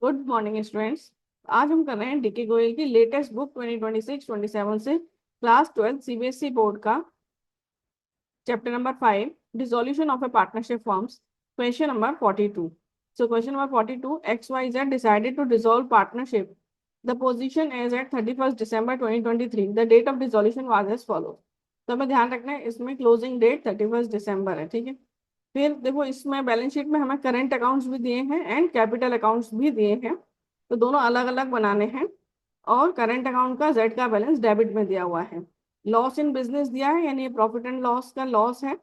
Good morning students. आज हम कर रहे हैं डीके गोयल की लेटेस्ट बुक 2026-27 से क्लास 12 सीबीएसई बोर्ड का chapter number 5 dissolution of A partnership forms question number 42। So question number 42, XYZ decided to dissolve partnership. The position is at 31st December 2023. The date of dissolution was as follows. तो हमें ध्यान रखना है, इसमें closing date 31st दिसंबर है। ठीक है, फिर देखो इसमें बैलेंस शीट में हमें करंट अकाउंट्स भी दिए हैं एंड कैपिटल अकाउंट्स भी दिए हैं, तो दोनों अलग अलग बनाने हैं। और करंट अकाउंट का जेड का बैलेंस डेबिट में दिया हुआ है। लॉस इन बिजनेस दिया है, यानी ये प्रॉफिट एंड लॉस का लॉस है,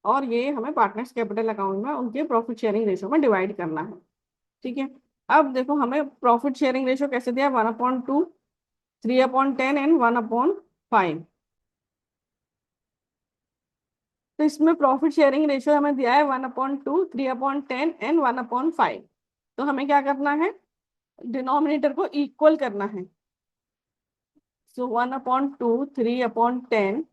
और ये हमें पार्टनर्स कैपिटल अकाउंट में उनके प्रॉफिट शेयरिंग रेशो में डिवाइड करना है। ठीक है, अब देखो हमें प्रॉफिट शेयरिंग रेशो कैसे दिया, 1/2, 3/10 एंड 1/5। तो इसमें प्रॉफिट शेयरिंग रेशियो हमें दिया है 1/2, 3/10 एंड 1/5। तो हमें क्या करना है, डिनोमिनेटर को इक्वल करना है। सो 1/2, 3/10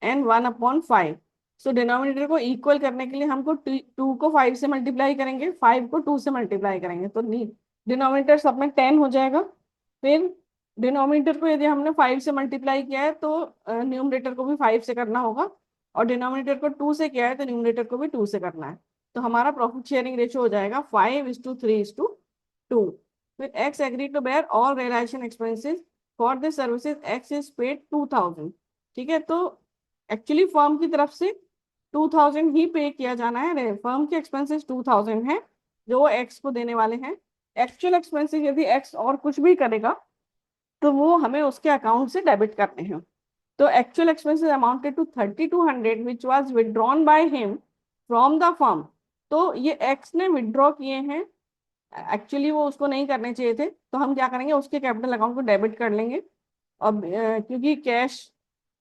एंड 1/5। सो डिनोमिनेटर को इक्वल करने के लिए हमको 2 को 5 से मल्टीप्लाई करेंगे, 5 को 2 से मल्टीप्लाई करेंगे, तो डिनोमिनेटर सब में 10 हो जाएगा। फिर डिनोमिनेटर को यदि हमने 5 से मल्टीप्लाई किया है तो न्यूमरेटर को भी 5 से करना होगा, और डिनोमिनेटर को 2 से किया है तो न्यूमरेटर को भी 2 से करना है। तो हमारा प्रॉफिट शेयरिंग रेशियो हो जाएगा 5:3:2। फिर X agree to bear all realisation expenses for this services, X is paid 2000। ठीक है, तो एक्चुअली फर्म की तरफ से 2000 ही पे किया जाना है। फर्म के एक्सपेंसेस 2000 है जो वो एक्स को देने वाले हैं। एक्चुअल एक्सपेंसेस यदि एक्स और कुछ भी करेगा तो वो हमें उसके अकाउंट से डेबिट करने हैं। तो actual expenses amounted to 3200 which was withdrawn by him from the firm. तो ये एक्स ने विड्रॉ किए हैं, एक्चुअली वो उसको नहीं करने चाहिए थे, तो हम क्या करेंगे, उसके कैपिटल अकाउंट को डेबिट कर लेंगे। अब क्योंकि कैश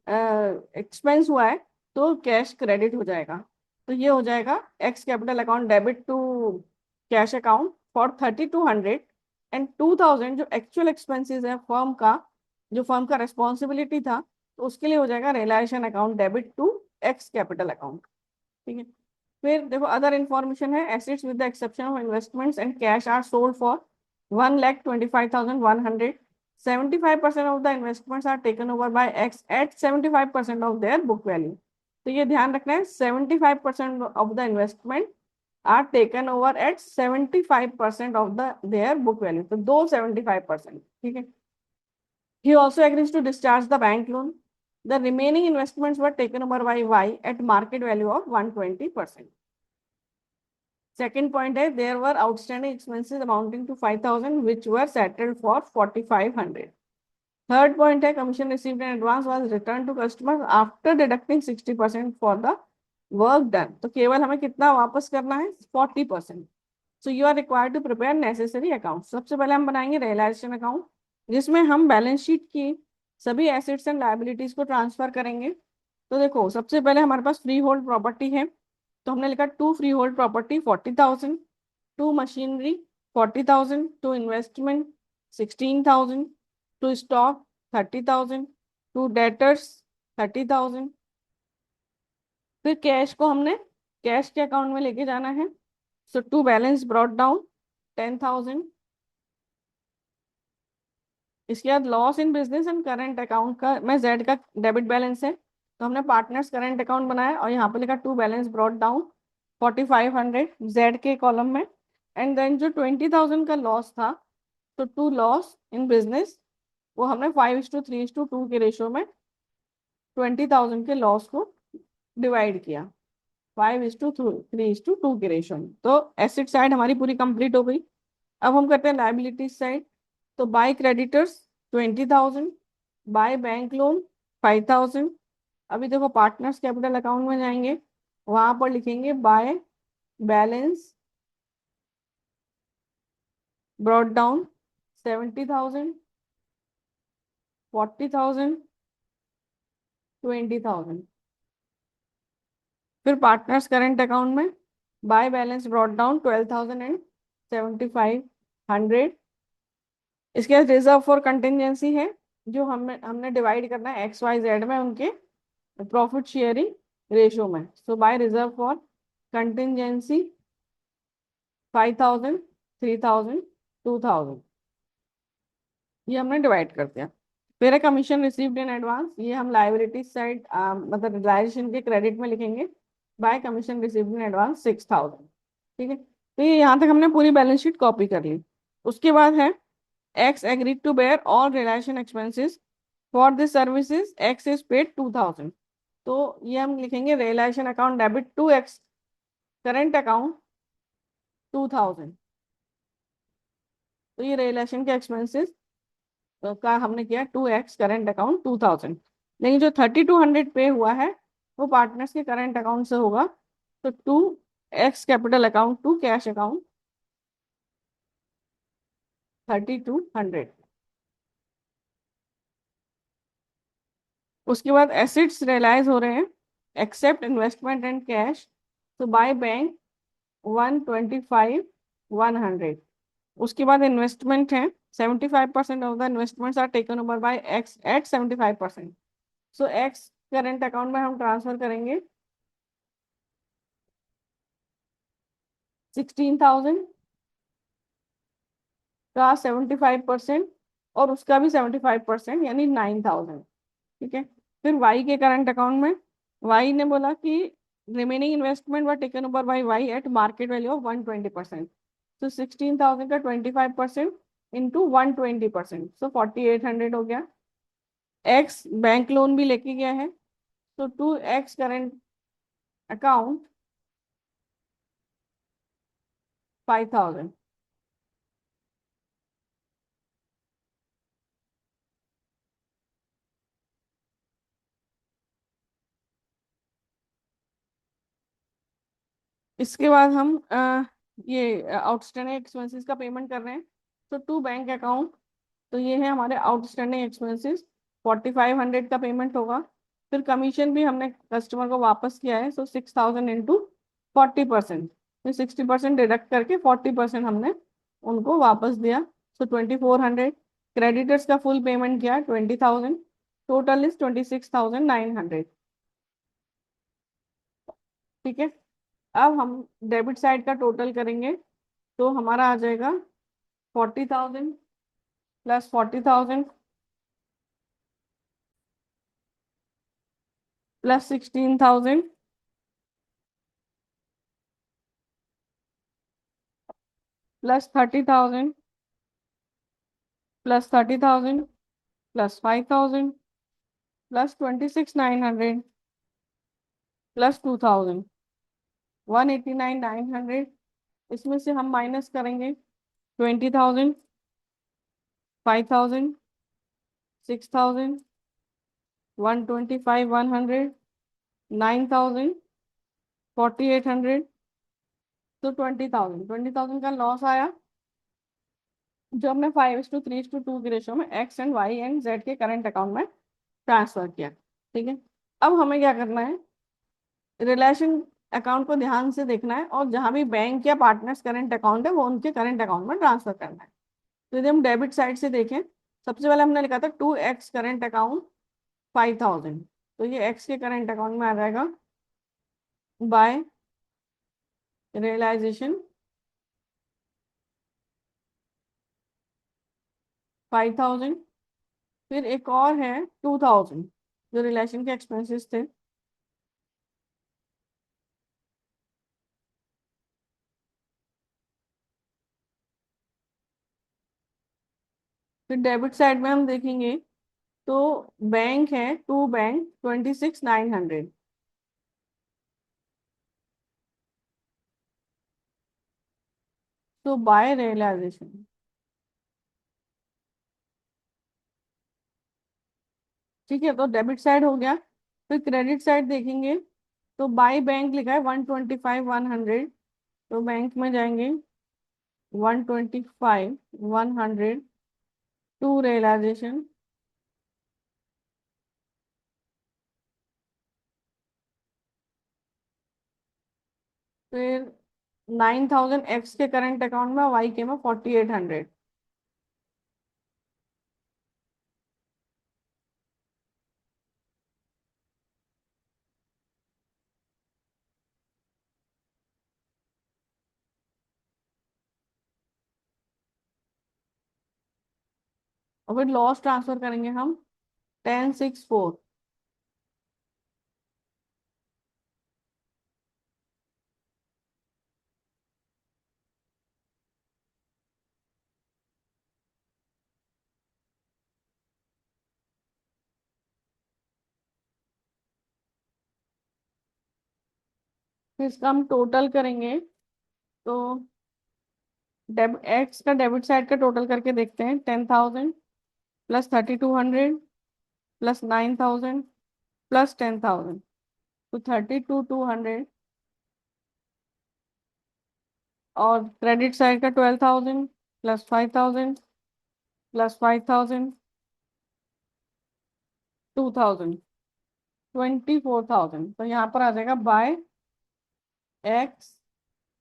एक्सपेंस हुआ है तो कैश क्रेडिट हो जाएगा। तो ये हो जाएगा X capital account debit to cash account for 3200 and 2000 जो एक्चुअल एक्सपेंसेस है फर्म का, जो फर्म का रेस्पॉन्सिबिलिटी था, तो उसके लिए हो जाएगा realisation account debit to X capital account. ठीक है, फिर देखो अदर इन्फॉर्मेशन है, assets with the exception of investments and cash are sold for 1,25,100। 75% of the investments are taken over by X at 75% of their book value. तो ये ध्यान रखना है, 75% of the investment are taken over at 75% of their book value। तो दो 75%। ठीक है, he also agrees to discharge the bank loan. The remaining investments were taken over by Y at market value of 120%. Second point है, there were outstanding expenses amounting to 5,000 which were settled for 4,500. Third point है, commission received in advance was returned to customers after deducting 60% for the work done। तो केवल हमें कितना वापस करना है, 40%। So you are required to prepare necessary accounts। सबसे पहले हम बनाएंगे रियलाइजेशन अकाउंट, जिसमें हम बैलेंस शीट की सभी एसेट्स एंड लायबिलिटीज को ट्रांसफर करेंगे। तो देखो सबसे पहले हमारे पास फ्री होल्ड प्रॉपर्टी है, तो हमने लिखा to freehold property 40,000, to machinery 40,000, to investment 16,000, to stock 30,000, to debtors 30,000। फिर कैश को हमने कैश के अकाउंट में लेके जाना है, सो टू बैलेंस ब्रॉट डाउन 10,000। इसके बाद loss in business and current account का में जेड का डेबिट बैलेंस है, तो हमने पार्टनर्स करंट अकाउंट बनाया और यहाँ पे लिखा to balance brought down 4,500 Z के कॉलम में। एंड देन जो 20,000 का लॉस था, तो टू लॉस इन बिजनेस, वो हमने 5:3:2 के रेशियो में 20,000 के लॉस को डिवाइड किया 5:3:2 के रेशियो में। तो एसेट साइड हमारी पूरी कंप्लीट हो गई। अब हम करते हैं लाइबिलिटीज साइड। तो by creditors 20,000, by bank loan 5,000। अभी देखो पार्टनर्स कैपिटल अकाउंट में जाएंगे, वहां पर लिखेंगे बाय बैलेंस ब्रॉट डाउन 70,000, 40,000, 20,000। फिर पार्टनर्स करंट अकाउंट में by balance brought down 12,000 and 7,500। इसके बाद रिजर्व फॉर कंटिजेंसी है, जो हमने डिवाइड करना है एक्स वाई जेड में उनके प्रॉफिट शेयरिंग रेशियो में। सो बाय रिजर्व फॉर कंटिजेंसी 5,000, 3,000, 2000, ये हमने डिवाइड कर दिया। फिर है कमीशन रिसीव्ड इन एडवांस, ये हम लाइबिलिटी साइड मतलब रिलायजेशन के क्रेडिट में लिखेंगे, bye commission received in advance 6000। ठीक है, तो ये यहाँ तक हमने पूरी बैलेंस शीट कॉपी कर ली। उसके बाद है X agreed to bear all relation expenses for this services, X is paid 2000। तो ये हम लिखेंगे relation account debit to X current account 2000। तो ये रिलेशन के एक्सपेंसेस का हमने किया 2x करेंट अकाउंट 2000। लेकिन जो 3200 पे हुआ है वो पार्टनर्स के करेंट अकाउंट से होगा, तो 2x capital account to cash account 3200। उसके बाद एसिड्स रियलाइज हो रहे हैं एक्सेप्ट इन्वेस्टमेंट एंड कैश, तो बाय बैंक 125 100। उसके बाद इन्वेस्टमेंट है 75% of the investments are taken over by X at 75%। So X current account में हम ट्रांसफर करेंगे 16,000 का 75%, और उसका भी 75% यानी 9,000। ठीक है, फिर वाई के करंट अकाउंट में वाई ने बोला कि remaining investment were taken over by Y at market value of 120%। तो 16,000 का 25% इंटू 120%, सो 4,800 हो गया। एक्स बैंक लोन भी लेके गया है, तो 2x करेंट अकाउंट 5,000। इसके बाद हम ये आउटस्टैंडिंग एक्सपेंसेस का पेमेंट कर रहे हैं, तो टू बैंक अकाउंट, तो ये है हमारे आउटस्टैंडिंग एक्सपेंसेस, 4,500 का पेमेंट होगा। फिर कमीशन भी हमने कस्टमर को वापस किया है, सो 6,000 इंटू 40%, फिर 60% डिडक्ट करके 40% हमने उनको वापस दिया, सो 2,400। क्रेडिटर्स का फुल पेमेंट किया 20,000, टोटल इज 26,900। ठीक है, अब हम डेबिट साइड का टोटल करेंगे, तो हमारा आ जाएगा 40,000 plus 40,000 plus 16,000 plus 30,000 plus 30,000 plus 5,000 plus 26,900 plus 2,000, 189,900। इसमें से हम माइनस करेंगे 20,000, 5,000, 6,000, 125,100, 9,000, 4,800, तो 20,000 का लॉस आया, जो हमने 5:3:2 की रेशो में X and Y and Z के करंट अकाउंट में ट्रांसफर किया। ठीक है, अब हमें क्या करना है, रिलेशन अकाउंट को ध्यान से देखना है, और जहां भी बैंक या पार्टनर्स करंट अकाउंट है वो उनके करंट अकाउंट में ट्रांसफर करना है। तो यदि हम डेबिट साइड से देखें, सबसे पहले हमने लिखा था 2x करंट अकाउंट 5,000, तो ये एक्स के करंट अकाउंट में आ जाएगा बाय रियलाइजेशन 5,000। फिर एक और है 2,000 जो रिलेशन के एक्सपेंसेस थे, फिर डेबिट साइड में हम देखेंगे तो बैंक है, टू बैंक 26,900, तो बाय रियलाइजेशन। ठीक है, तो डेबिट साइड हो गया। फिर क्रेडिट साइड देखेंगे, तो बाय बैंक लिखा है 125,100, तो बैंक में जाएंगे 125,100 टू रियलाइजेशन, फिर 9,000 एक्स के करंट अकाउंट में, वाई के में 4,800। और फिर लॉस ट्रांसफर करेंगे हम 1064। फिर इसका हम टोटल करेंगे तो एक्स का डेबिट साइड का टोटल करके देखते हैं। 10,000 प्लस 3200 प्लस 9,000 प्लस 10,000, तो 32,200। और क्रेडिट साइड का 12,000 प्लस 5,000 प्लस 5,000, 2,000, 24,000। तो यहाँ पर आ जाएगा बाय एक्स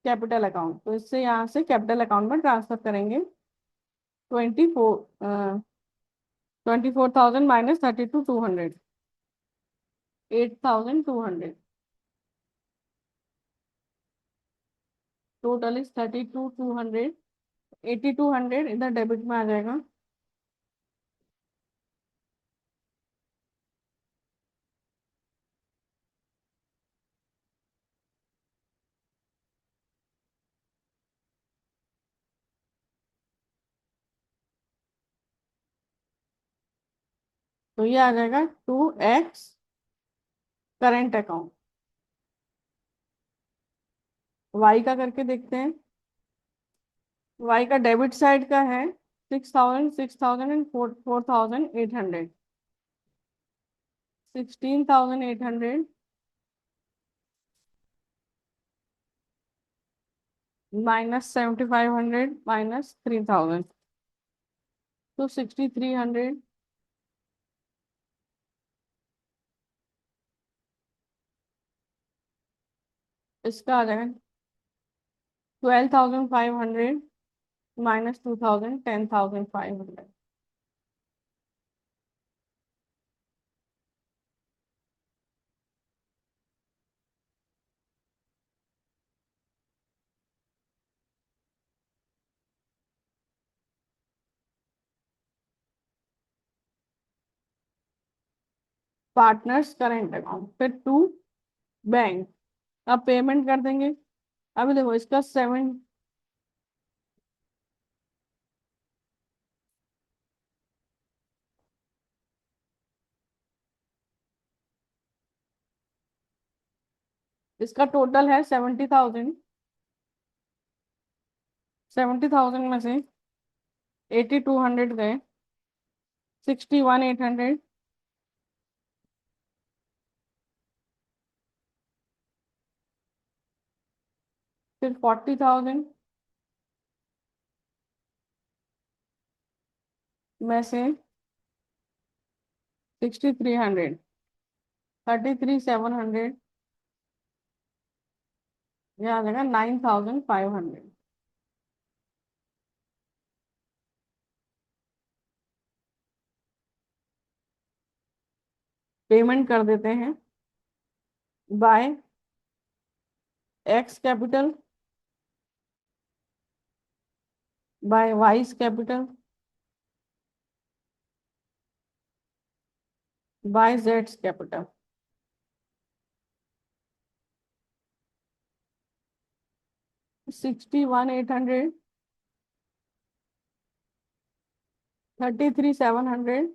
कैपिटल अकाउंट। तो इससे यहाँ से कैपिटल अकाउंट में ट्रांसफर करेंगे। 24,000 माइनस 32,200, 8,200। Total is 32,200। 8,200 इधर डेबिट में आ जाएगा। तो ये आ जाएगा 2x करेंट अकाउंट। वाई का करके देखते हैं। वाई का डेबिट साइड का है 6,000, 6,000 एंड 4,800। 16,800 माइनस 7,500 माइनस 3,000, तो 6,300। इसका आ जाएगा 12,500 माइनस 2,000, 10,500। पार्टनर्स करेंट अकाउंट, फिर टू बैंक। अब पेमेंट कर देंगे। अभी देखो इसका सेवन, इसका टोटल है 70,000। 70,000 में से 8,200 गए, 61,800, फिर 40,000 में से 6,300, 33,700, यह आ जाएगा 9,500। पेमेंट कर देते हैं by X capital by Y's capital by जेड्स कैपिटल। 61,800, 33,700,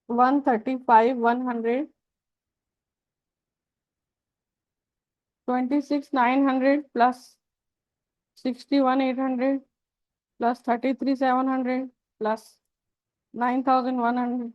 135,100, 26,900 plus 61,800 plus 33,700 plus 9,100।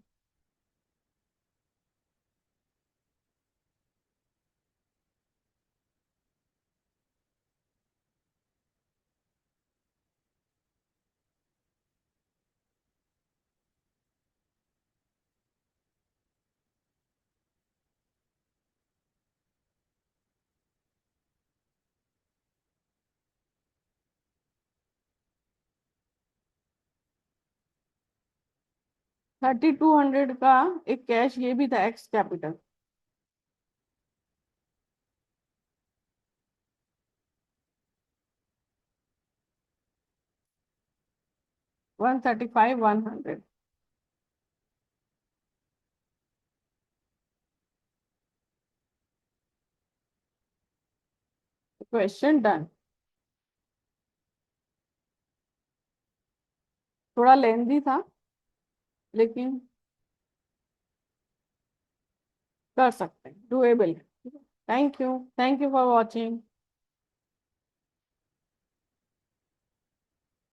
3200 का एक कैश ये भी था X capital. One 100। Question done. थोड़ा लेंदी था लेकिन कर सकते हैं, doable. Thank you for watching.